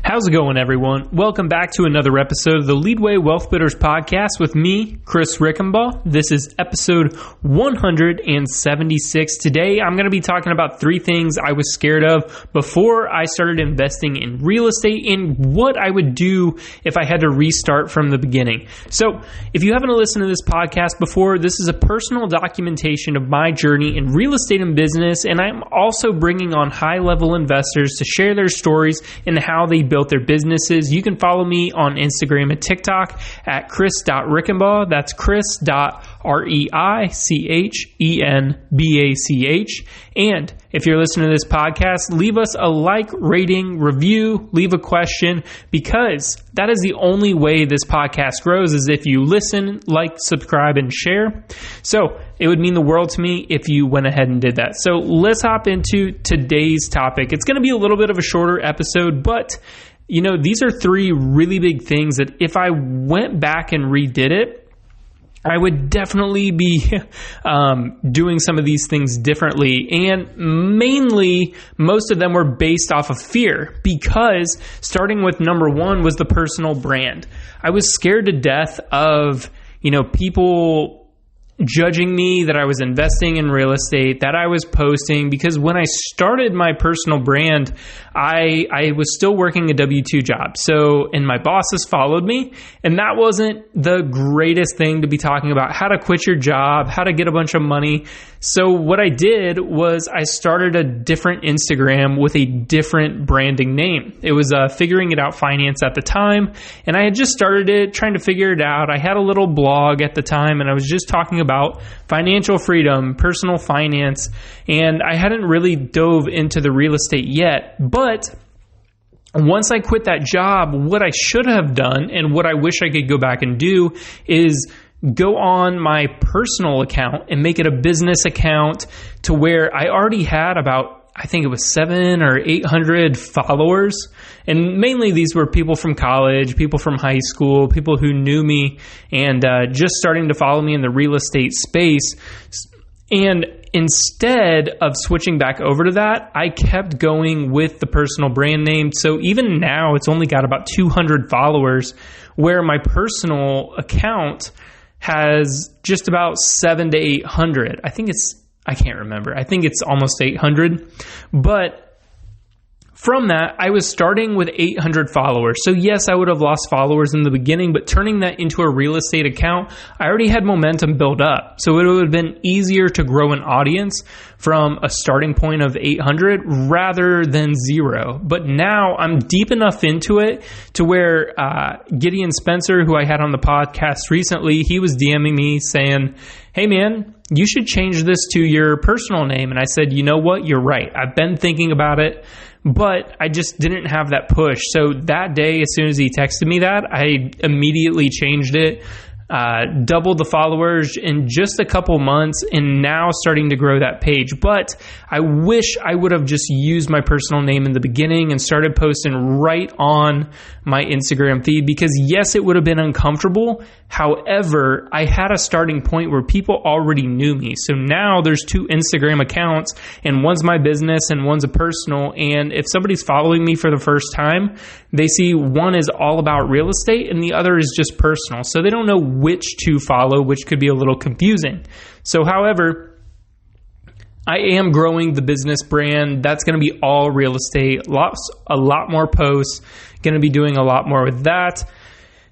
How's it going, everyone? Welcome back to another episode of the Leadway Wealth Builders Podcast with me, Chris Rickenbaugh. This is episode 176. Today, I'm going to be talking about three things I was scared of before I started investing in real estate and what I would do if I had to restart from the beginning. So, if you haven't listened to this podcast before, this is a personal documentation of my journey in real estate and business, and I'm also bringing on high-level investors to share their stories and how they built their businesses. You can follow me on Instagram and TikTok at chris.rickenbaugh. That's chris.REICHENBACH. And if you're listening to this podcast, leave us a like, rating, review, leave a question, because that is the only way this podcast grows is if you listen, like, subscribe, and share. So it would mean the world to me if you went ahead and did that. So let's hop into today's topic. It's going to be a little bit of a shorter episode, but you know, these are three really big things that if I went back and redid it, I would definitely be doing some of these things differently. And mainly, most of them were based off of fear, because starting with number one was the personal brand. I was scared to death of, people judging me that I was investing in real estate, that I was posting, because when I started my personal brand, I was still working a W-2 job. So, and my bosses followed me, and that wasn't the greatest thing to be talking about, how to quit your job, how to get a bunch of money. So what I did was I started a different Instagram with a different branding name. It was Figuring It Out Finance at the time, and I had just started it, trying to figure it out. I had a little blog at the time, and I was just talking about financial freedom, personal finance, and I hadn't really dove into the real estate yet. But once I quit that job, what I should have done and what I wish I could go back and do is go on my personal account and make it a business account to where I already had about, I think it was 700 or 800 followers. And mainly these were people from college, people from high school, people who knew me and just starting to follow me in the real estate space. And instead of switching back over to that, I kept going with the personal brand name. So even now, it's only got about 200 followers, where my personal account has just about 700 to 800. I can't remember. I think it's almost 800. But from that, I was starting with 800 followers. So yes, I would have lost followers in the beginning, but turning that into a real estate account, I already had momentum built up. So it would have been easier to grow an audience from a starting point of 800 rather than 0. But now I'm deep enough into it to where Gideon Spencer, who I had on the podcast recently, he was DMing me saying, "Hey man, you should change this to your personal name." And I said, you know what? You're right. I've been thinking about it, but I just didn't have that push. So that day, as soon as he texted me that, I immediately changed it, doubled the followers in just a couple months, and now starting to grow that page. But I wish I would have just used my personal name in the beginning and started posting right on my Instagram feed, because yes, it would have been uncomfortable. However, I had a starting point where people already knew me. So now there's two Instagram accounts, and one's my business and one's a personal. And if somebody's following me for the first time, they see one is all about real estate and the other is just personal. So they don't know which to follow, which could be a little confusing. So however, I am growing the business brand. That's going to be all real estate, a lot more posts, going to be doing a lot more with that.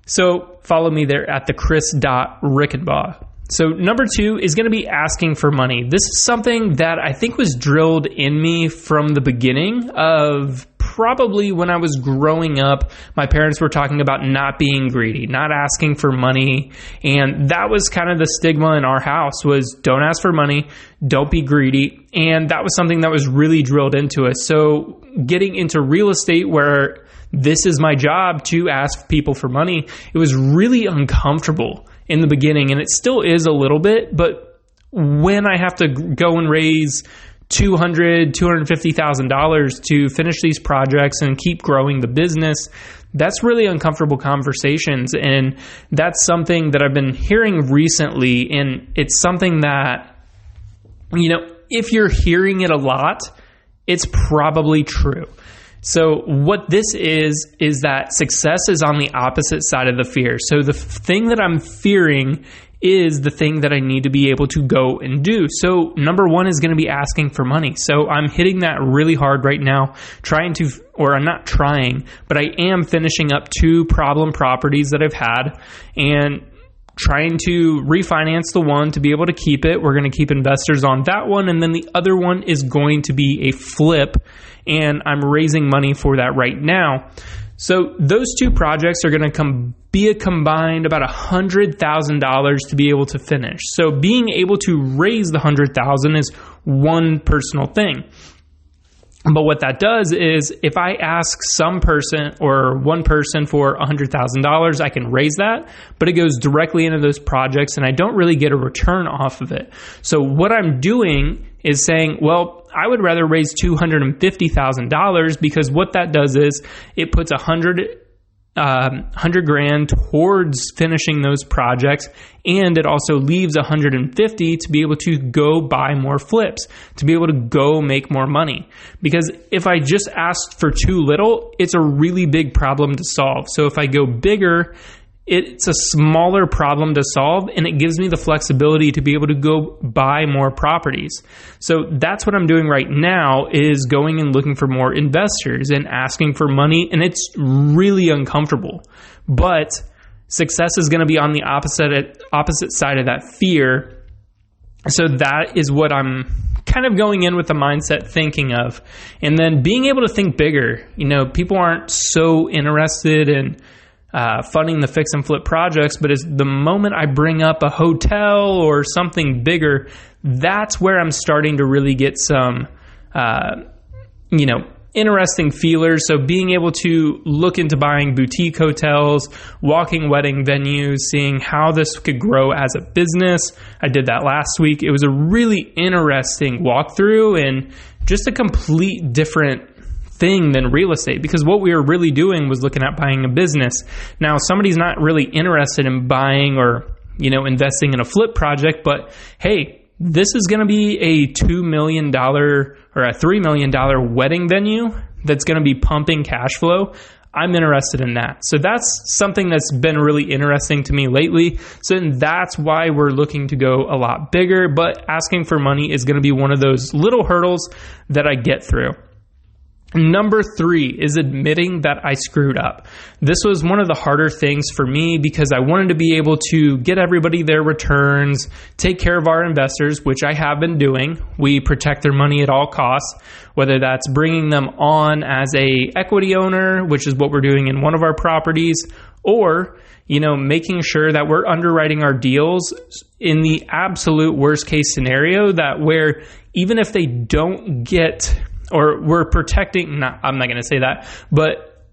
So follow me there at the chris.rickenbaugh. So number two is going to be asking for money. This is something that I think was drilled in me from the beginning of probably when I was growing up. My parents were talking about not being greedy, not asking for money. And that was kind of the stigma in our house, was don't ask for money, don't be greedy. And that was something that was really drilled into us. So getting into real estate, where this is my job to ask people for money, it was really uncomfortable in the beginning, and it still is a little bit. But when I have to go and raise $250,000 to finish these projects and keep growing the business, that's really uncomfortable conversations. And that's something that I've been hearing recently. And it's something that, if you're hearing it a lot, it's probably true. So what this is that success is on the opposite side of the fear. So the thing that I'm fearing is the thing that I need to be able to go and do. So number one is going to be asking for money. So I'm hitting that really hard right now, I'm not trying, but I am finishing up 2 problem properties that I've had and trying to refinance the one to be able to keep it. We're going to keep investors on that one. And then the other one is going to be a flip, and I'm raising money for that right now. So those 2 projects are going to be a combined about $100,000 to be able to finish. So being able to raise the $100,000 is one personal thing. But what that does is if I ask some person or one person for $100,000, I can raise that, but it goes directly into those projects and I don't really get a return off of it. So what I'm doing is saying, well, I would rather raise $250,000 because what that does is it puts $100,000 towards finishing those projects, and it also leaves $150,000 to be able to go buy more flips, to be able to go make more money. Because if I just asked for too little, it's a really big problem to solve. So if I go bigger, it's a smaller problem to solve, and it gives me the flexibility to be able to go buy more properties. So that's what I'm doing right now, is going and looking for more investors and asking for money, and it's really uncomfortable. But success is going to be on the opposite side of that fear. So that is what I'm kind of going in with the mindset thinking of. And then being able to think bigger. People aren't so interested in funding the fix and flip projects, but as the moment I bring up a hotel or something bigger, that's where I'm starting to really get some, interesting feelers. So being able to look into buying boutique hotels, walking wedding venues, seeing how this could grow as a business. I did that last week. It was a really interesting walkthrough and just a complete different thing than real estate, because what we were really doing was looking at buying a business. Now, somebody's not really interested in buying or, investing in a flip project, but hey, this is going to be a $2 million or a $3 million wedding venue that's going to be pumping cash flow. I'm interested in that. So that's something that's been really interesting to me lately. So that's why we're looking to go a lot bigger, but asking for money is going to be one of those little hurdles that I get through. Number 3 is admitting that I screwed up. This was one of the harder things for me because I wanted to be able to get everybody their returns, take care of our investors, which I have been doing. We protect their money at all costs, whether that's bringing them on as a equity owner, which is what we're doing in one of our properties, or making sure that we're underwriting our deals in the absolute worst case scenario, that where even if they don't get, or we're protecting, I'm not going to say that, but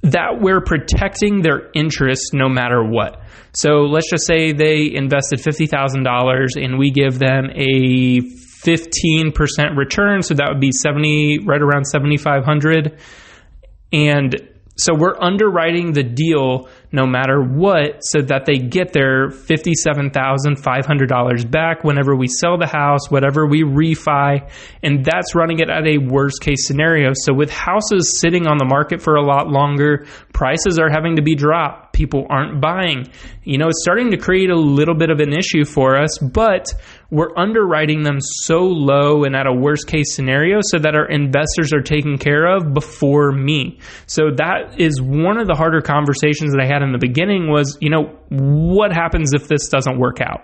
that we're protecting their interests no matter what. So let's just say they invested $50,000 and we give them a 15% return. So that would be right around $7,500. And so we're underwriting the deal no matter what, so that they get their $57,500 back whenever we sell the house, whatever we refi, and that's running it at a worst case scenario. So with houses sitting on the market for a lot longer, prices are having to be dropped. People aren't buying. It's starting to create a little bit of an issue for us, but we're underwriting them so low and at a worst case scenario so that our investors are taken care of before me. So that is one of the harder conversations that I had in the beginning was, what happens if this doesn't work out?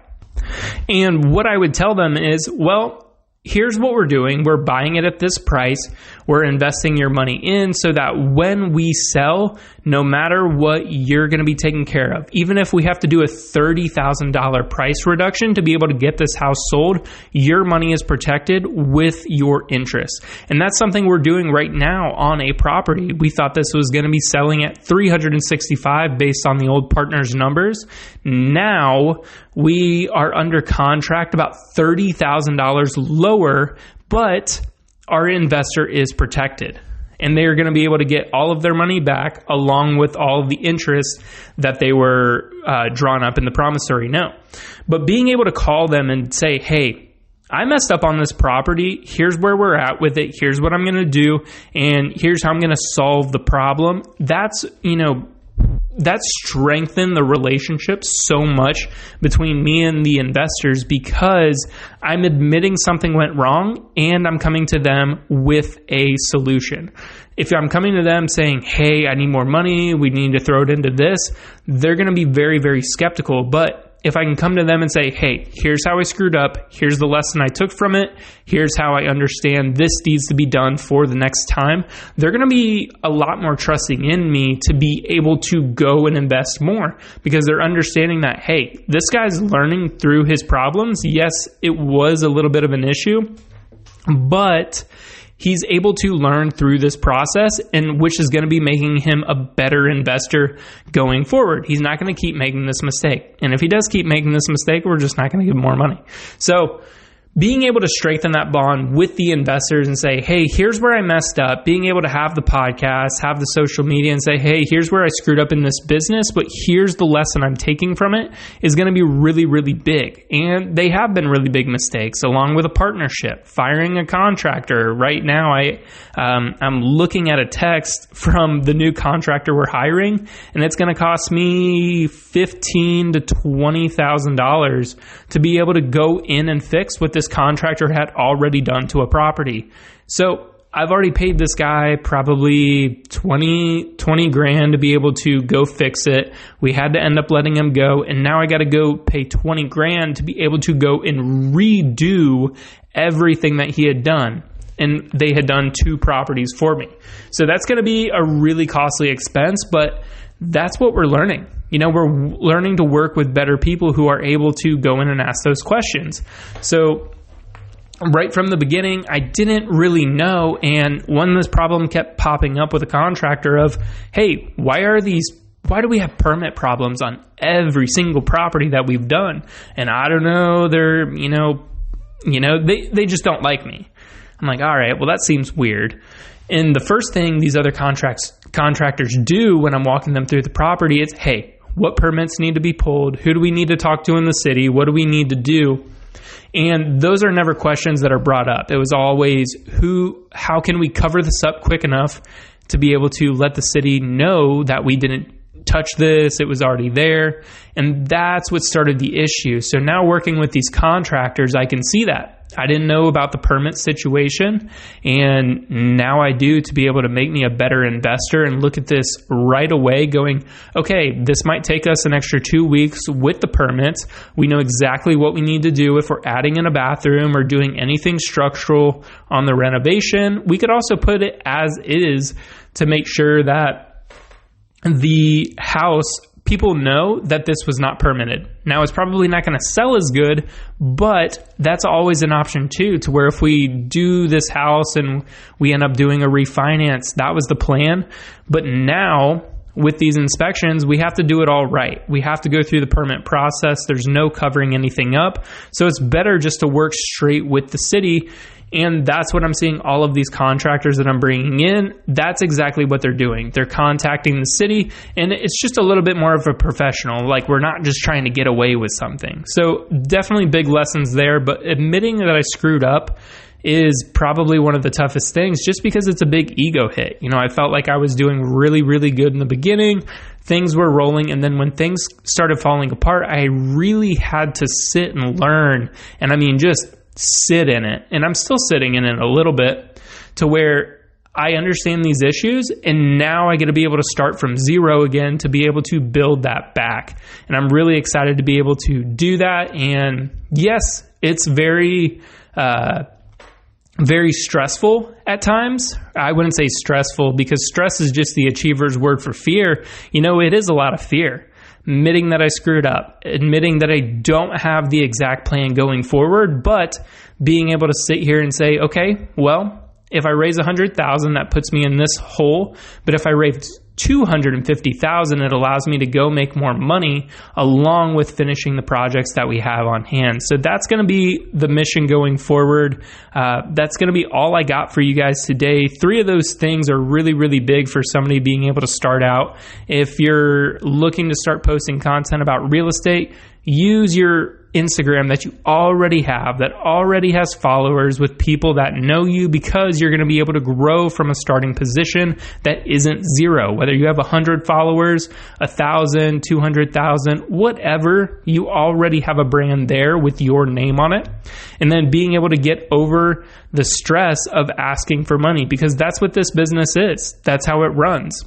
And what I would tell them is, well, here's what we're doing. We're buying it at this price. We're investing your money in so that when we sell, no matter what, you're going to be taken care of. Even if we have to do a $30,000 price reduction to be able to get this house sold, your money is protected with your interest. And that's something we're doing right now on a property. We thought this was going to be selling at $365,000 based on the old partner's numbers. Now we are under contract about $30,000 lower, but our investor is protected. And they are going to be able to get all of their money back along with all of the interest that they were drawn up in the promissory note. But being able to call them and say, hey, I messed up on this property. Here's where we're at with it. Here's what I'm going to do. And here's how I'm going to solve the problem. That's strengthened the relationship so much between me and the investors, because I'm admitting something went wrong and I'm coming to them with a solution. If I'm coming to them saying, hey, I need more money, we need to throw it into this, they're going to be very, very skeptical. But if I can come to them and say, hey, here's how I screwed up, here's the lesson I took from it, here's how I understand this needs to be done for the next time, they're going to be a lot more trusting in me to be able to go and invest more, because they're understanding that, hey, this guy's learning through his problems. Yes, it was a little bit of an issue, but he's able to learn through this process, and which is going to be making him a better investor going forward. He's not going to keep making this mistake. And if he does keep making this mistake, we're just not going to give him more money. So being able to strengthen that bond with the investors and say, hey, here's where I messed up, being able to have the podcast, have the social media, and say, hey, here's where I screwed up in this business, but here's the lesson I'm taking from it, is going to be really, really big. And they have been really big mistakes, along with a partnership, firing a contractor. Right now, I'm looking at a text from the new contractor we're hiring, and it's going to cost me $15,000 to $20,000 to be able to go in and fix what this contractor had already done to a property. So I've already paid this guy probably 20 grand to be able to go fix it. We had to end up letting him go, and now I got to go pay 20 grand to be able to go and redo everything that he had done. And they had done 2 properties for me. So that's going to be a really costly expense, but that's what we're learning. We're learning to work with better people who are able to go in and ask those questions. So right from the beginning, I didn't really know. And when this problem kept popping up with a contractor of, hey, why do we have permit problems on every single property that we've done? And I don't know, they just don't like me. I'm like, all right, well, that seems weird. And the first thing these other contractors do when I'm walking them through the property is, hey, what permits need to be pulled? Who do we need to talk to in the city? What do we need to do? And those are never questions that are brought up. It was always, how can we cover this up quick enough to be able to let the city know that we didn't touch this, it was already there. And that's what started the issue. So now working with these contractors, I can see that. I didn't know about the permit situation, and now I do, to be able to make me a better investor and look at this right away going, okay, this might take us an extra 2 weeks with the permits. We know exactly what we need to do if we're adding in a bathroom or doing anything structural on the renovation. We could also put it as is to make sure that the house, people know that this was not permitted. Now, it's probably not going to sell as good, but that's always an option too, to where if we do this house and we end up doing a refinance, that was the plan. But now with these inspections, we have to do it all right. We have to go through the permit process. There's no covering anything up. So it's better just to work straight with the city. And that's what I'm seeing all of these contractors that I'm bringing in. That's exactly what they're doing. They're contacting the city, and it's just a little bit more of a professional. Like, we're not just trying to get away with something. So definitely big lessons there, but admitting that I screwed up is probably one of the toughest things, just because it's a big ego hit. I felt like I was doing really, really good in the beginning. Things were rolling, and then when things started falling apart, I really had to sit and learn. And I mean, just sit in it. And I'm still sitting in it a little bit, to where I understand these issues, and now I get to be able to start from zero again to be able to build that back. And I'm really excited to be able to do that. And yes, it's very stressful at times. I wouldn't say stressful, because stress is just the achiever's word for fear. It is a lot of fear. Admitting that I screwed up, admitting that I don't have the exact plan going forward, but being able to sit here and say, okay, well, if I raise $100,000, that puts me in this hole. But if I raise $250,000, it allows me to go make more money along with finishing the projects that we have on hand. So that's going to be the mission going forward. That's going to be all I got for you guys today. 3 of those things are really, really big for somebody being able to start out. If you're looking to start posting content about real estate, use your Instagram that you already have, that already has followers with people that know you, because you're going to be able to grow from a starting position that isn't zero. Whether you have 100 followers, 1,000, 200,000, whatever, you already have a brand there with your name on it. And then being able to get over the stress of asking for money, because that's what this business is. That's how it runs.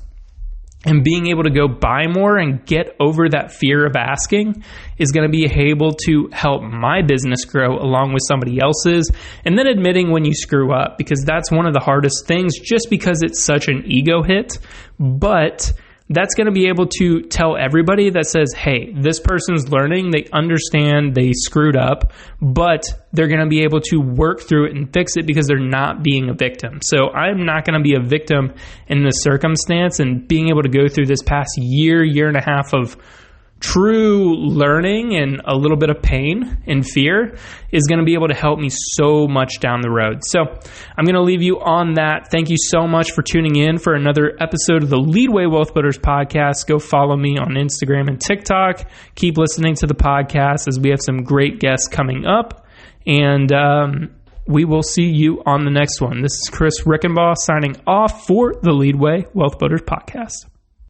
And being able to go buy more and get over that fear of asking is going to be able to help my business grow along with somebody else's. And then admitting when you screw up, because that's one of the hardest things, just because it's such an ego hit. But that's going to be able to tell everybody that says, hey, this person's learning, they understand they screwed up, but they're going to be able to work through it and fix it because they're not being a victim. So I'm not going to be a victim in this circumstance, and being able to go through this past year and a half of true learning and a little bit of pain and fear is going to be able to help me so much down the road. So I'm going to leave you on that. Thank you so much for tuning in for another episode of the Leadway Wealth Builders podcast. Go follow me on Instagram and TikTok. Keep listening to the podcast as we have some great guests coming up. And we will see you on the next one. This is Chris Rickenbaugh signing off for the Leadway Wealth Builders podcast.